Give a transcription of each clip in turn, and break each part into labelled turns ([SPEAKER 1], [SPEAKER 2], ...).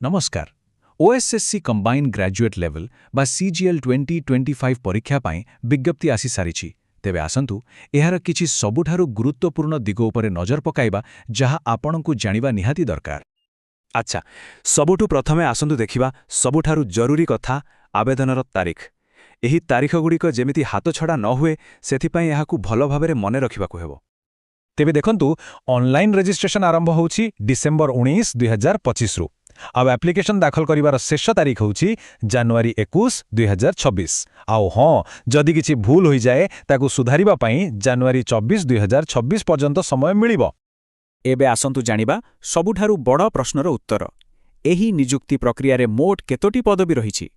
[SPEAKER 1] नमस्कार OSSC combined graduate level बा CGL 2025 परीक्षा पाई विज्ञप्ति आसी सारिछि तेबे आसंतु एहार किछि सबुठारु गुरुत्वपूर्ण दिग उपरे नजर पकाइबा जहा आपणकु जानिबा निहाती दरकार।
[SPEAKER 2] अच्छा सबुठु प्रथमे आसंतु देखिबा सबुठारु जरूरी कथा आवेदनर तारीख। एही तारीखगुड़िक जेमिति हाथ छड़ा न हुए सेथिपाई एहाकु भलो भाबरे मने रखिबाकु हेबो।
[SPEAKER 3] तेबे देखंतु ऑनलाइन रजिस्ट्रेशन आरंभ होउछि डिसेंबर 19 2025 रु आउ एप्लिकेशन दाखल करिवार शेष तारीख होउछि जनवरी 21 2026 आउ हाँ जदि किछि भूल होई जाए ताकु सुधारिबा पई जनवरी 24 2026 पर्यंत समय मिलिबो।
[SPEAKER 2] एबे आसंतु जानिबा सबुठारु बड़ प्रश्नर उत्तर। एही नियुक्ति प्रक्रिया रे मोट केतोटी पदवी रहिछि?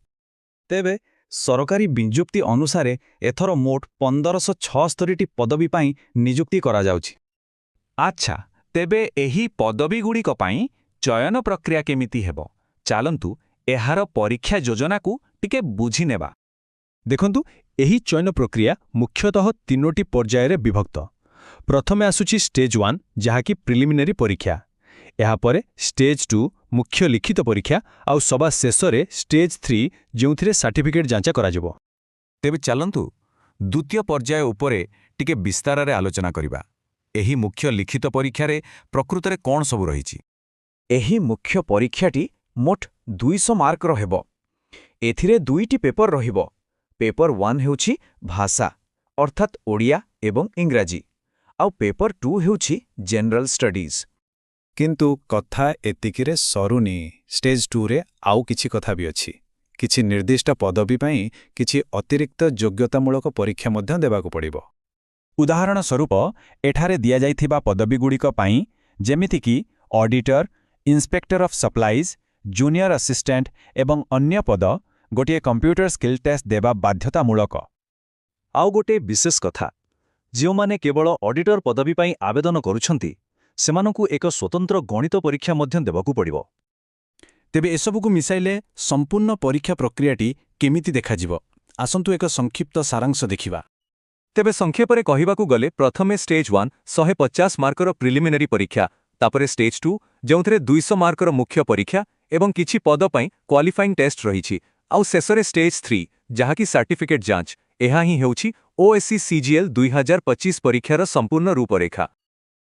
[SPEAKER 4] तेबे सरकारी विज्ञप्ति अनुसारे एथर मोट 1576 टी पदवी पाई नियुक्ति करा जाउछि।
[SPEAKER 2] अच्छा तेबे एही पदवी गुड़िक पाई चयन प्रक्रिया केमिति हेबो चालंतु एहार परीक्षा योजना को टिके बुझी नेबा।
[SPEAKER 3] देखंतु एही चयन प्रक्रिया मुख्यतः तीनोटी पर्याय रे विभक्त। प्रथमे आसुछि स्टेज 1 जहाकी प्रिलिमिनरी परीक्षा, एहा परे स्टेज 2 मुख्य लिखित परीक्षा आउ सभा शेष रे स्टेज 3 जेउथिरे सर्टिफिकेट जांचा करा जिवो।
[SPEAKER 2] तेबे चालंतु द्वितीय पर्याय उपरे टिके विस्तार रे आलोचना करिबा। एही मुख्य लिखित परीक्षा रे प्रकृत रे कोन सब रहिछि?
[SPEAKER 4] एही मुख्य परीक्षाटी मोट 200 मार्क हेबो। एथिरे दुईटी पेपर रहिबो। पेपर 1 हेउछि भाषा अर्थात ओडिया एवं इंग्राजी आउ पेपर 2 हेउछि जनरल स्टडीज।
[SPEAKER 5] किंतु कथा एतिकिरे सरुनी। स्टेज 2 रे आउ किछि कथा भी अछि। किछि निर्दिष्ट पदवी पई किछि अतिरिक्त योग्यतामूलक परीक्षा मध्य देबाकु पड़िबो।
[SPEAKER 3] उदाहरण स्वरूप एठारे दिया जाइथिबा पदवी गुड़िक पाई जेमिति कि auditor, inspector of supplies, junior assistant एवं अन्य पद गोटे कंप्यूटर स्किल टेस्ट देबा बाध्यतामूलक।
[SPEAKER 4] आउ गोटे विशेष कथा जो माने केवल ऑडिटर पदवी पाई आवेदन करूछंती सेमानकु एक स्वतंत्र गणित परीक्षा मध्य देबाकु पड़िबो।
[SPEAKER 3] तेबे एसबुकु मिसाइले संपूर्ण परीक्षा प्रक्रियाटी केमिति देखाजिबो आसंतु एक संक्षिप्त सारांश देखिबा।
[SPEAKER 2] तेबे संक्षेपरे कहिबाकु गले प्रथमे स्टेज 1 150 मार्कर प्रिलिमिनरी परीक्षा, तापरे स्टेज 2 जेउथरे 200 मार्कर मुख्य परीक्षा एवं किछि पद पई क्वालिफाइंग टेस्ट रहिछि आउ शेषरे स्टेज 3 जहाकी सर्टिफिकेट जांच। एहा ही हेउछि ओएससी सीजीएल 2025 परीक्षार संपूर्ण रूपरेखा।